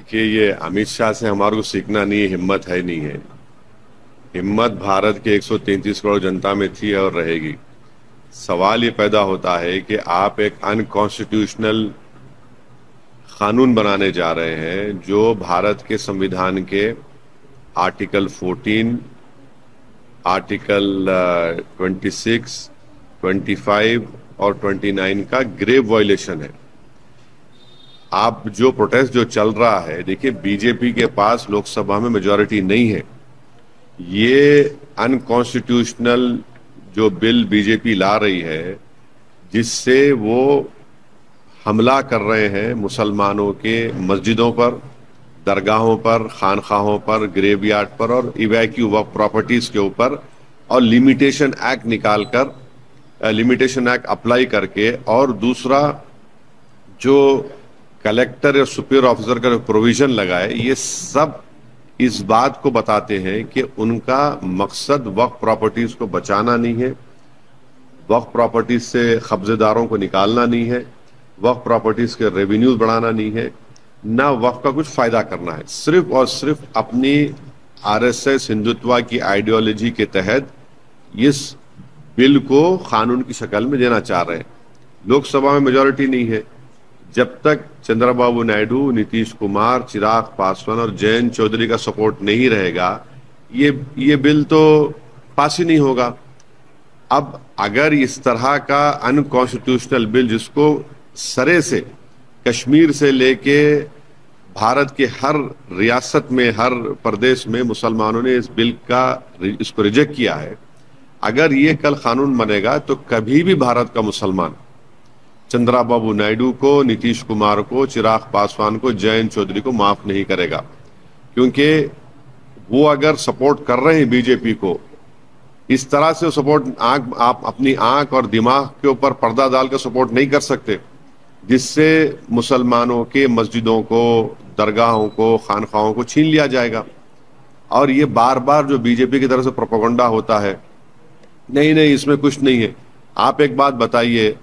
देखिए, ये अमित शाह से हमारे को सीखना नहीं है, हिम्मत है नहीं है। हिम्मत भारत के 133 करोड़ जनता में थी और रहेगी। सवाल ये पैदा होता है कि आप एक अनकॉन्स्टिट्यूशनल कानून बनाने जा रहे हैं जो भारत के संविधान के आर्टिकल 14, आर्टिकल 26, 25 और 29 का ग्रेव वायलेशन है। आप जो प्रोटेस्ट जो चल रहा है, देखिए बीजेपी के पास लोकसभा में मेजॉरिटी नहीं है। ये अनकॉन्स्टिट्यूशनल जो बिल बीजेपी ला रही है, जिससे वो हमला कर रहे हैं मुसलमानों के मस्जिदों पर, दरगाहों पर, खानखाहों पर, ग्रेवयार्ड पर और इवैक्यू वक्फ प्रॉपर्टीज के ऊपर, और लिमिटेशन एक्ट निकालकर, लिमिटेशन एक्ट अप्लाई करके, और दूसरा जो कलेक्टर या सुपीरियर ऑफिसर का प्रोविजन लगाए, ये सब इस बात को बताते हैं कि उनका मकसद वक्फ प्रॉपर्टीज को बचाना नहीं है, वक्फ प्रॉपर्टीज से कब्जेदारों को निकालना नहीं है, वक्फ प्रॉपर्टीज के रेवेन्यूज बढ़ाना नहीं है, ना वक्फ का कुछ फायदा करना है। सिर्फ और सिर्फ अपनी आरएसएस हिंदुत्व की आइडियोलॉजी के तहत इस बिल को कानून की शक्ल में देना चाह रहे हैं। लोकसभा में मेजॉरिटी नहीं है। जब तक चंद्रबाबू नायडू, नीतीश कुमार, चिराग पासवान और जयंत चौधरी का सपोर्ट नहीं रहेगा, ये बिल तो पास ही नहीं होगा। अब अगर इस तरह का अनकॉन्स्टिट्यूशनल बिल, जिसको सरे से कश्मीर से लेके भारत के हर रियासत में, हर प्रदेश में मुसलमानों ने इस बिल का इसको रिजेक्ट किया है, अगर ये कल कानून बनेगा तो कभी भी भारत का मुसलमान चंद्रबाबू नायडू को, नीतीश कुमार को, चिराग पासवान को, जयंत चौधरी को माफ नहीं करेगा। क्योंकि वो अगर सपोर्ट कर रहे हैं बीजेपी को, इस तरह से सपोर्ट, आप अपनी आंख और दिमाग के ऊपर पर्दा डालकर सपोर्ट नहीं कर सकते, जिससे मुसलमानों के मस्जिदों को, दरगाहों को, खानखाहों को छीन लिया जाएगा। और ये बार बार जो बीजेपी की तरफ से प्रोपेगेंडा होता है, नहीं नहीं इसमें कुछ नहीं है। आप एक बात बताइए,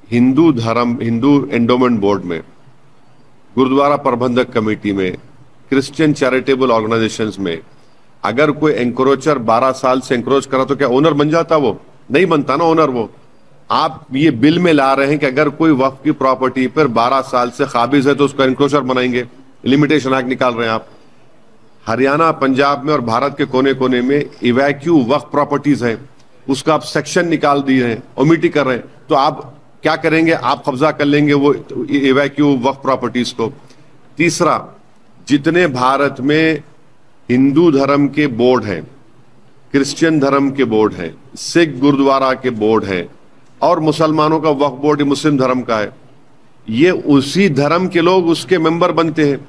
हिंदू एंडोमेंट बोर्ड में, गुरुद्वारा प्रबंधक कमेटी में, क्रिश्चियन चैरिटेबल ऑर्गेनाइजेशंस में अगर कोई एंक्रोचर 12 साल से एंक्रोच करा तो क्या ओनर बन जाता? वो नहीं बनता ना ओनर। वो आप ये बिल में ला रहे हैं कि अगर कोई वक्फ की प्रॉपर्टी पर 12 साल से काबिज है तो उसको एंक्रोचर बनाएंगे, लिमिटेशन एक्ट निकाल रहे हैं आप। हरियाणा, पंजाब में और भारत के कोने कोने में इवैक्यू वक्फ प्रॉपर्टीज है, उसका आप सेक्शन निकाल दिए हैं, ओमिटी कर रहे हैं, तो आप क्या करेंगे? आप कब्जा कर लेंगे वो इवैक्यू वक्फ प्रॉपर्टीज को। तीसरा, जितने भारत में हिंदू धर्म के बोर्ड हैं, क्रिश्चियन धर्म के बोर्ड हैं, सिख गुरुद्वारा के बोर्ड हैं और मुसलमानों का वक्फ बोर्ड मुस्लिम धर्म का है, ये उसी धर्म के लोग उसके मेंबर बनते हैं।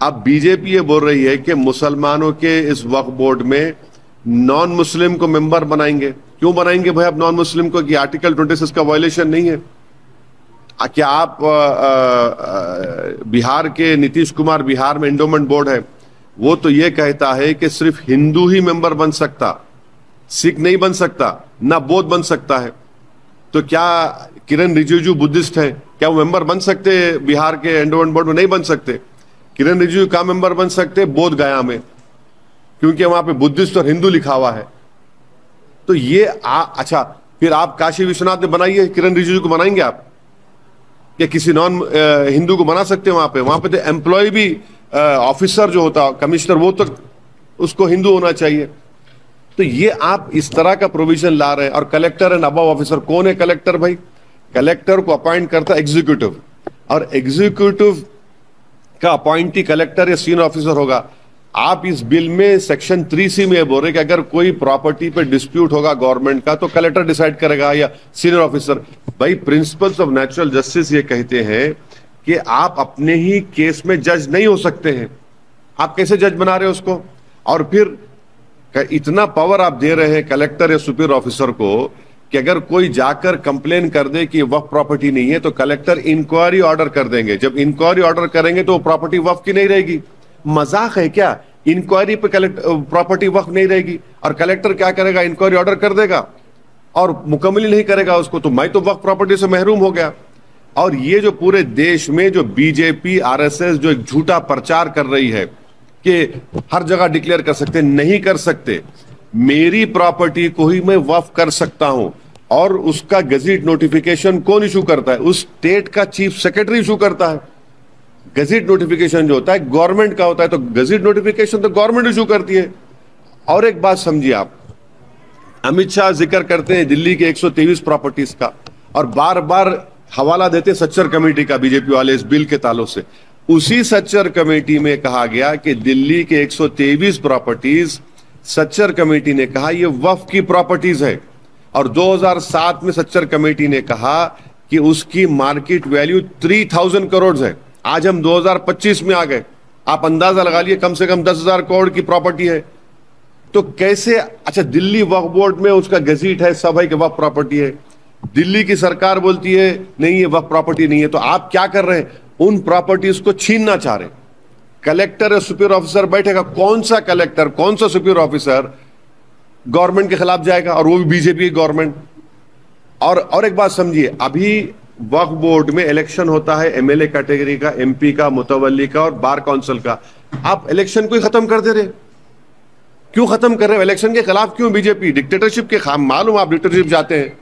अब बीजेपी ये बोल रही है कि मुसलमानों के इस वक्फ बोर्ड में नॉन मुस्लिम को मेंबर बनाएंगे। क्यों बनाएंगे भाई आप नॉन मुस्लिम को? कि आर्टिकल 26 का वायलेशन नहीं है क्या? आप बिहार के नीतीश कुमार, बिहार में एंडोमेंट बोर्ड है, वो तो ये कहता है कि सिर्फ हिंदू ही मेंबर बन सकता, सिख नहीं बन सकता, ना बौद्ध बन सकता है। तो क्या किरण रिजिजू बुद्धिस्ट है, क्या वो मेंबर बन सकते बिहार के एंडोमेंट बोर्ड में? नहीं बन सकते। किरण रिजिजू का मेंबर बन सकते बोध गया में, क्योंकि वहां पे बुद्धिस्ट और हिंदू लिखा हुआ है। तो ये अच्छा, फिर आप काशी विश्वनाथ में बनाइए, किरण रिजिजू को बनाएंगे आप? या किसी नॉन हिंदू को बना सकते हैं वहां पे तो एम्प्लॉय भी, ऑफिसर जो होता है, कमिश्नर, वो तो उसको हिंदू होना चाहिए। तो ये आप इस तरह का प्रोविजन ला रहे हैं। और कलेक्टर एंड अबव ऑफिसर, कौन है कलेक्टर भाई? कलेक्टर को अपॉइंट करता है एग्जीक्यूटिव, और एग्जीक्यूटिव का अपॉइंटी कलेक्टर या सीनियर ऑफिसर होगा। आप इस बिल में सेक्शन 3C में बोल रहे कि अगर कोई प्रॉपर्टी पे डिस्प्यूट होगा गवर्नमेंट का तो कलेक्टर डिसाइड करेगा या सीनियर ऑफिसर। भाई प्रिंसिपल्स ऑफ नेचुरल जस्टिस ये कहते हैं कि आप अपने ही केस में जज नहीं हो सकते हैं। आप कैसे जज बना रहे हो उसको? और फिर इतना पावर आप दे रहे हैं कलेक्टर या सुपीरियर ऑफिसर को कि अगर कोई जाकर कंप्लेन कर दे कि वक्फ प्रॉपर्टी नहीं है तो कलेक्टर इंक्वायरी ऑर्डर कर देंगे। जब इंक्वायरी ऑर्डर करेंगे तो प्रॉपर्टी वक्फ की नहीं रहेगी। मजाक है क्या? इंक्वायरी पे प्रॉपर्टी वक्फ नहीं रहेगी और कलेक्टर क्या करेगा? इंक्वायरी ऑर्डर कर देगा और मुकम्मल नहीं करेगा उसको, तो मैं तो वक्फ प्रॉपर्टी से महरूम हो गया। और ये जो पूरे देश में जो बीजेपी आरएसएस जो एक झूठा प्रचार कर रही है कि हर जगह डिक्लेयर कर सकते, नहीं कर सकते। मेरी प्रॉपर्टी को ही मैं वक्फ कर सकता हूं, और उसका गजट नोटिफिकेशन कौन इशू करता है? उस स्टेट का चीफ सेक्रेटरी इशू करता है। गजट नोटिफिकेशन जो होता है गवर्नमेंट का होता है, तो गजट नोटिफिकेशन तो गवर्नमेंट इशू करती है। और एक बात समझिए आप, अमित शाह जिक्र करते हैं दिल्ली के 123 प्रॉपर्टीज का, और बार बार हवाला देते सच्चर कमेटी का बीजेपी वाले इस बिल के ताल्लुक से। उसी सच्चर कमेटी में कहा गया कि दिल्ली के 123 प्रॉपर्टीज, सच्चर कमेटी ने कहा ये वक्फ की प्रॉपर्टीज है, और 2007 में सच्चर कमेटी ने कहा कि उसकी मार्केट वैल्यू 3000 करोड़ है। आज हम 2025 में आ गए, आप अंदाजा लगा लिए कम से कम 10,000 करोड़ की प्रॉपर्टी है। तो कैसे? अच्छा, दिल्ली वक्फ बोर्ड में उसका गजट है, सब है कि वक्फ प्रॉपर्टी है। दिल्ली की सरकार बोलती है नहीं ये वक्फ प्रॉपर्टी नहीं है। तो आप क्या कर रहे हैं? उन प्रॉपर्टीज को छीनना चाह रहे हैं। कलेक्टर या सुपीरियर ऑफिसर बैठेगा, कौन सा कलेक्टर कौन सा सुपीरियर ऑफिसर गवर्नमेंट के खिलाफ जाएगा, और वो भी बीजेपी की गवर्नमेंट। और एक बात समझिए, अभी वक्फ बोर्ड में इलेक्शन होता है एमएलए कैटेगरी का, एमपी का, मुतवल्ली का और बार काउंसिल का। आप इलेक्शन को ही खत्म कर दे रहे, क्यों खत्म कर रहे हो? इलेक्शन के खिलाफ क्यों बीजेपी? डिक्टेटरशिप के खाम, मालूम आप डिक्टेटरशिप जाते हैं,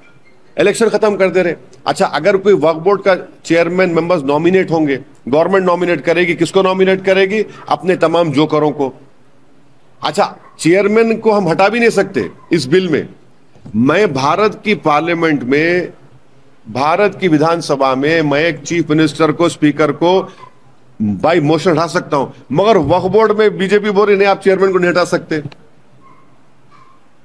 इलेक्शन खत्म कर दे रहे। अच्छा, अगर कोई वक्फ बोर्ड का चेयरमैन मेंबर्स नॉमिनेट होंगे, गवर्नमेंट नॉमिनेट करेगी, किसको नॉमिनेट करेगी? अपने तमाम जोकरों को। अच्छा, चेयरमैन को हम हटा भी नहीं सकते इस बिल में। मैं भारत की पार्लियामेंट में, भारत की विधानसभा में मैं एक चीफ मिनिस्टर को, स्पीकर को बाई मोशन हटा सकता हूं, मगर वक्फ बोर्ड में बीजेपी बोल रही नहीं आप चेयरमैन को नहीं हटा सकते।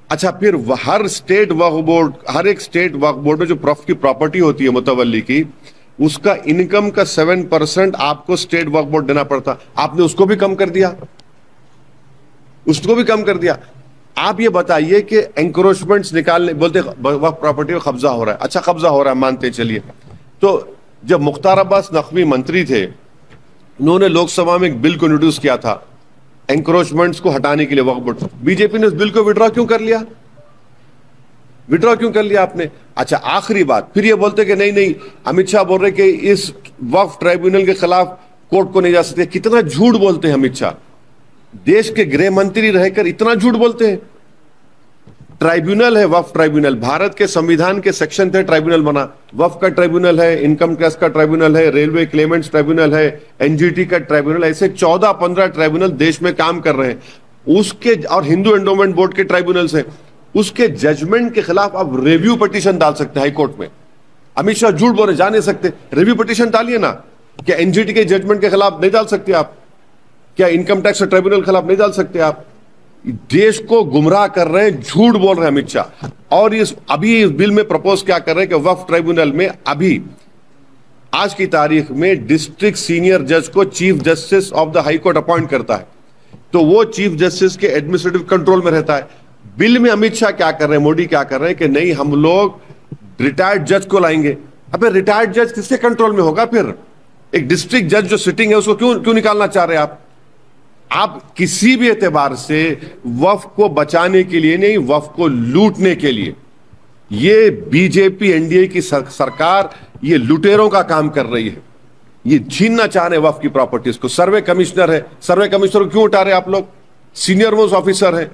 अच्छा, फिर हर स्टेट वक्फ बोर्ड, हर एक स्टेट वक्फ बोर्ड में जो की प्रॉपर्टी होती है मुतवल्ली की, उसका इनकम का 7% आपको स्टेट वक्फ बोर्ड देना पड़ता, आपने उसको भी कम कर दिया, उसको भी कम कर दिया। आप ये बताइए कि एंक्रोचमेंट्स निकालने, बोलते वक्फ प्रॉपर्टी में कब्जा हो रहा है। अच्छा, कब्जा हो रहा है मानते चलिए, तो जब मुख्तार अब्बास नकवी मंत्री थे, उन्होंने लोकसभा में एक बिल को इंट्रोड्यूस किया था एंक्रोचमेंट्स को हटाने के लिए वक्फ बोर्ड। बीजेपी ने उस बिल को विड्रॉ क्यों कर लिया? विड्रॉ क्यों कर लिया आपने? अच्छा, आखिरी बात, फिर ये बोलते कि नहीं नहीं, अमित शाह बोल रहे कि इस वक्फ ट्राइब्यूनल के खिलाफ कोर्ट को नहीं जा सकते। कितना झूठ बोलते हैं अमित शाह, देश के गृह मंत्री रहकर इतना झूठ बोलते हैं। ट्राइब्यूनल है वक्फ ट्राइब्यूनल, भारत के संविधान के सेक्शन थे ट्राइब्यूनल बना। वक्फ का ट्राइब्यूनल है, इनकम टैक्स का ट्राइब्यूनल है, रेलवे क्लेमेंट्स ट्राइब्यूनल है, एनजीटी का ट्राइब्यूनल, ऐसे 14-15 ट्राइब्यूनल देश में काम कर रहे हैं। उसके और हिंदू एंडोमेंट बोर्ड के ट्राइब्यूनल्स हैं, उसके जजमेंट के खिलाफ आप रिव्यू पिटीशन डाल सकते हैं हाईकोर्ट में। अमित शाह झूठ बोल रहे, जा नहीं सकते, रिव्यू पिटीशन डालिए ना। क्या एनजीटी के जजमेंट के खिलाफ नहीं डाल सकते आप? क्या इनकम टैक्स ट्राइब्यूनल के खिलाफ नहीं डाल सकते आप? देश को गुमराह कर रहे हैं, झूठ बोल रहे हैं अमित शाह। और अभी इस बिल में प्रपोज क्या कर रहे हैं कि वक्फ ट्राइब्यूनल में अभी आज की तारीख में डिस्ट्रिक्ट सीनियर जज को chief justice of the high court appoint करता है, तो वो चीफ जस्टिस के एडमिनिस्ट्रेटिव कंट्रोल में रहता है। बिल में अमित शाह क्या कर रहे हैं, मोदी क्या कर रहे हैं कि नहीं हम लोग रिटायर्ड जज को लाएंगे। अबे रिटायर्ड जज किसके कंट्रोल में होगा? फिर एक डिस्ट्रिक्ट जज जो सिटिंग है उसको क्यों निकालना चाह रहे हैं आप? आप किसी भी एतबार से वक्फ को बचाने के लिए नहीं, वक्फ को लूटने के लिए ये बीजेपी एनडीए की सरकार ये लुटेरों का काम कर रही है। ये छीनना चाह रहे वक्फ की प्रॉपर्टीज को। सर्वे कमिश्नर है, सर्वे कमिश्नर को क्यों उठा रहे आप लोग? सीनियर मोस्ट ऑफिसर है।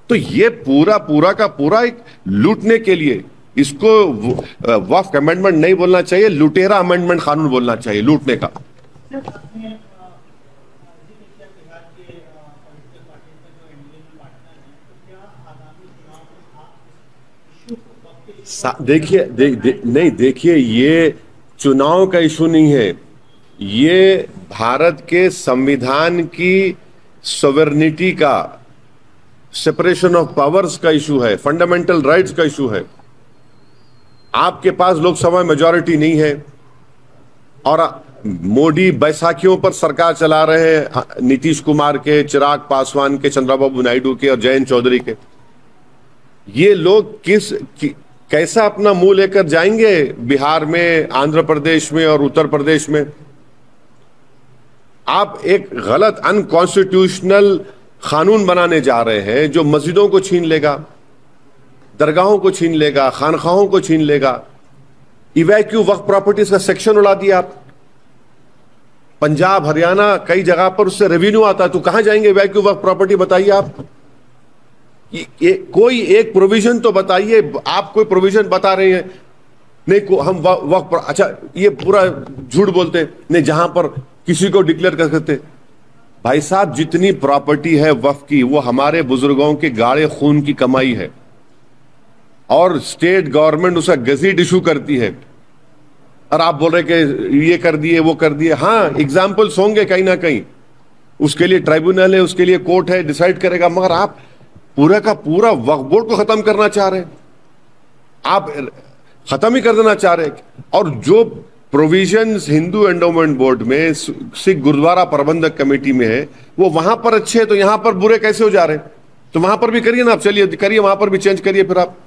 तो ये पूरा का पूरा एक लूटने के लिए, इसको वक्फ अमेंडमेंट नहीं बोलना चाहिए, लुटेरा अमेंडमेंट कानून बोलना चाहिए, लूटने का। देखिए नहीं, देखिए ये चुनाव का इशू नहीं है, ये भारत के संविधान की सॉवरेनिटी का, सेपरेशन ऑफ पावर्स का इशू है, फंडामेंटल राइट्स का इशू है। आपके पास लोकसभा मेजॉरिटी नहीं है और मोदी बैसाखियों पर सरकार चला रहे हैं, नीतीश कुमार के, चिराग पासवान के, चंद्रबाबू नायडू के और जयंत चौधरी के। ये लोग कैसा अपना मुंह लेकर जाएंगे बिहार में, आंध्र प्रदेश में और उत्तर प्रदेश में? आप एक गलत अनकॉन्स्टिट्यूशनल कानून बनाने जा रहे हैं जो मस्जिदों को छीन लेगा, दरगाहों को छीन लेगा, खानखाहों को छीन लेगा। इवैक्यू वक्फ प्रॉपर्टीज का सेक्शन उड़ा दिया आप। पंजाब, हरियाणा, कई जगह पर उससे रेवेन्यू आता है, तो कहां जाएंगे इवैक्यू वक्फ प्रॉपर्टी? बताइए आप। कोई एक प्रोविजन तो बताइए। आप कोई प्रोविजन बता रहे हैं नहीं, हम वक्फ, अच्छा ये पूरा झूठ बोलते हैं नहीं, जहां पर किसी को डिक्लेयर कर सकते। भाई साहब, जितनी प्रॉपर्टी है वक्फ की, वो हमारे बुजुर्गों के गाढ़े खून की कमाई है, और स्टेट गवर्नमेंट उसका गजीट इशू करती है। और आप बोल रहे कि ये कर दिए, वो कर दिए। हाँ, एग्जाम्पल्स होंगे कहीं ना कहीं, उसके लिए ट्राइब्यूनल है, उसके लिए कोर्ट है, डिसाइड करेगा। मगर आप पूरा का पूरा वक्फ बोर्ड को खत्म करना चाह रहे हैं, आप खत्म ही कर देना चाह रहे हैं। और जो प्रोविजंस हिंदू एंडोमेंट बोर्ड में, सिख गुरुद्वारा प्रबंधक कमेटी में है, वो वहां पर अच्छे हैं, तो यहां पर बुरे कैसे हो जा रहे हैं? तो वहां पर भी करिए ना आप, चलिए करिए, वहां पर भी चेंज करिए फिर आप।